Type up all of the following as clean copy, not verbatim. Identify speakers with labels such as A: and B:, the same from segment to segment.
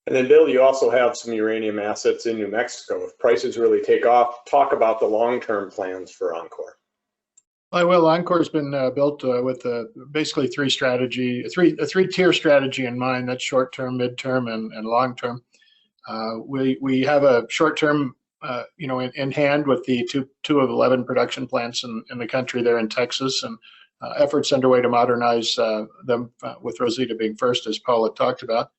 A: And then, Bill, you also have some uranium assets in New Mexico. If prices really take off, talk about the long-term plans for enCore.
B: Well, enCore's been built with basically a three-tier strategy in mind. That's short-term, mid-term, and long-term. We have a short-term, in hand with the two of 11 production plants in the country there in Texas, and efforts underway to modernize them, with Rosita being first, as Paul had talked about.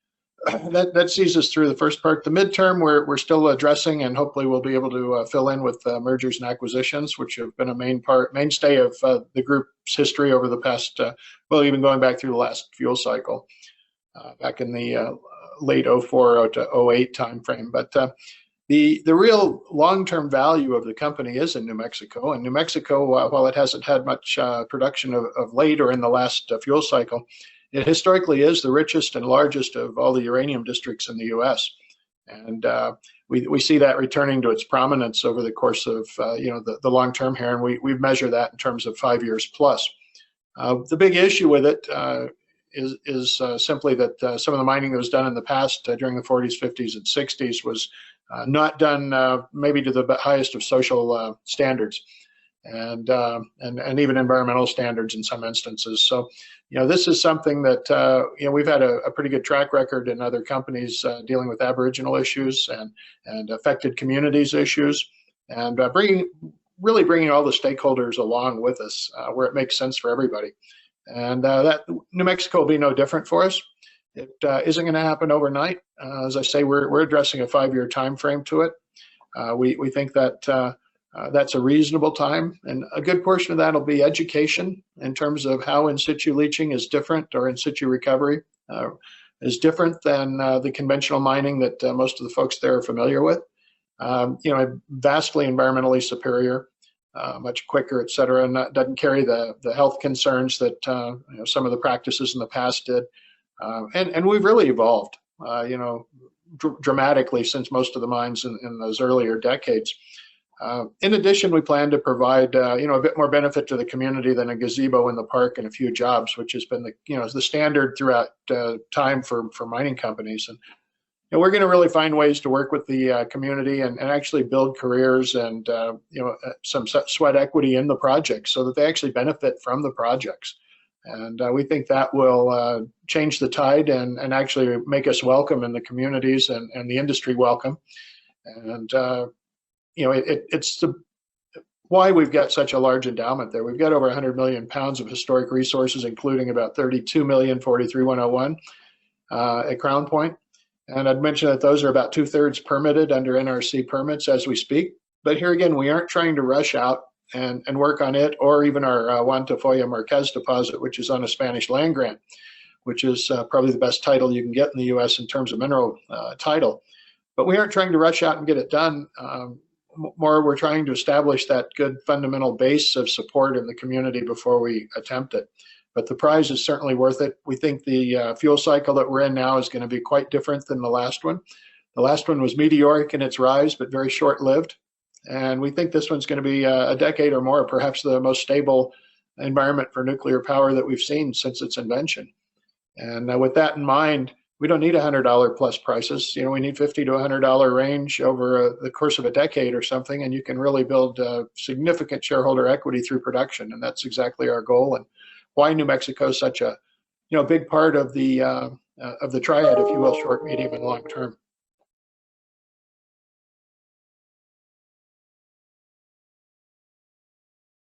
B: That sees us through the first part. The midterm, we're still addressing, and hopefully we'll be able to fill in with mergers and acquisitions, which have been a mainstay of the group's history over the past, even going back through the last fuel cycle, back in the late 04 to 08 timeframe. But the real long-term value of the company is in New Mexico. And New Mexico, while it hasn't had much production of late or in the last fuel cycle, it historically is the richest and largest of all the uranium districts in the U.S. And we see that returning to its prominence over the course of the long term here, and we measure that in terms of 5 years plus. The big issue with it is simply that some of the mining that was done in the past during the 40s, 50s, and 60s was not done maybe to the highest of social standards, and even environmental standards in some instances. So, this is something that we've had a pretty good track record in other companies dealing with Aboriginal issues and affected communities issues, and really bringing all the stakeholders along with us where it makes sense for everybody. And that New Mexico will be no different for us. It isn't going to happen overnight. As I say, we're addressing a 5-year time frame to it. We think that that's a reasonable time, and a good portion of that will be education in terms of how in situ leaching is different, or in situ recovery is different than the conventional mining that most of the folks there are familiar with. Vastly environmentally superior, much quicker, et cetera, and doesn't carry the health concerns that some of the practices in the past did. And we've really evolved, dramatically since most of the mines in those earlier decades. In addition, we plan to provide a bit more benefit to the community than a gazebo in the park and a few jobs, which has been the standard throughout time for mining companies. And we're going to really find ways to work with the community and actually build careers and some sweat equity in the projects so that they actually benefit from the projects. And we think that will change the tide and actually make us welcome in the communities and the industry welcome. And it's why we've got such a large endowment there. We've got over 100 million pounds of historic resources, including about 32 million 43101 at Crown Point. And I'd mention that those are about 2/3 permitted under NRC permits as we speak. But here again, we aren't trying to rush out and work on it, or even our Juan Tafoya Marquez deposit, which is on a Spanish land grant, which is probably the best title you can get in the U.S. in terms of mineral title. But we aren't trying to rush out and get it done. More, we're trying to establish that good fundamental base of support in the community before we attempt it. But the prize is certainly worth it. We think the fuel cycle that we're in now is going to be quite different than the last one. The last one was meteoric in its rise, but very short-lived. And we think this one's going to be a decade or more, perhaps the most stable environment for nuclear power that we've seen since its invention. And with that in mind, we don't need $100 plus prices. We need $50 to $100 range over the course of a decade or something, and you can really build significant shareholder equity through production. And that's exactly our goal, and why New Mexico is such a big part of the triad, if you will, short, medium, and long term.